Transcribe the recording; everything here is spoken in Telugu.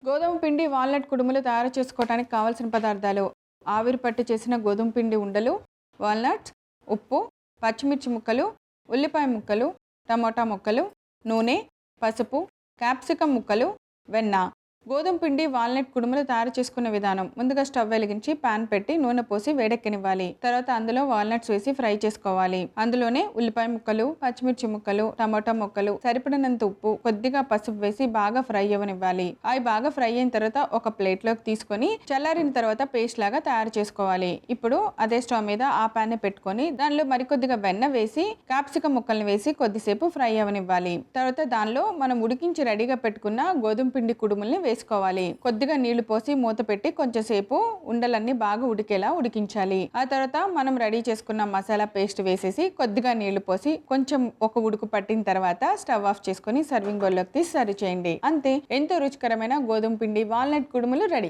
గోధుమ పిండి వాల్నట్ కుడుములు తయారు చేసుకోవడానికి కావాల్సిన పదార్థాలు: ఆవిరి పట్టి చేసిన గోధుమ పిండి ఉండలు, వాల్నట్స్, ఉప్పు, పచ్చిమిర్చి ముక్కలు, ఉల్లిపాయ ముక్కలు, టమోటా ముక్కలు, నూనె, పసుపు, క్యాప్సికం ముక్కలు, వెన్న. గోధుమ పిండి వాల్నట్ కుడుములు తయారు చేసుకునే విధానం: ముందుగా స్టవ్ వెలిగించి పాన్ పెట్టి నూనె పోసి వేడెక్కనివ్వాలి. తర్వాత అందులో వాల్నట్స్ వేసి ఫ్రై చేసుకోవాలి. అందులోనే ఉల్లిపాయ ముక్కలు, పచ్చిమిర్చి ముక్కలు, టమోటా ముక్కలు, సరిపడినంత ఉప్పు, కొద్దిగా పసుపు వేసి బాగా ఫ్రై అవ్వనివ్వాలి. అవి బాగా ఫ్రై అయిన తర్వాత ఒక ప్లేట్లోకి తీసుకొని చల్లారిన తర్వాత పేస్ట్ లాగా తయారు చేసుకోవాలి. ఇప్పుడు అదే స్టవ్ మీద ఆ పాన్ పెట్టుకొని దానిలో మరికొద్దిగా వెన్న వేసి క్యాప్సికం ముక్కల్ని వేసి కొద్దిసేపు ఫ్రై అవ్వనివ్వాలి. తర్వాత దానిలో మనం ఉడికించి రెడీగా పెట్టుకున్న గోధుమ పిండి కుడుముల్ని వేసుకోవాలి. కొద్దిగా నీళ్లు పోసి మూత పెట్టి కొంచెం సేపు ఉండలన్నీ బాగా ఉడికేలా ఉడికించాలి. ఆ తర్వాత మనం రెడీ చేసుకున్న మసాలా పేస్ట్ వేసేసి కొద్దిగా నీళ్లు పోసి కొంచెం ఒక ఉడుకు పట్టిన తర్వాత స్టవ్ ఆఫ్ చేసుకొని సర్వింగ్ బౌల్లోకి తీసి సర్వ్ చేయండి. అంతే, ఎంతో రుచికరమైన గోధుమ పిండి వాల్నట్ కుడుములు రెడీ.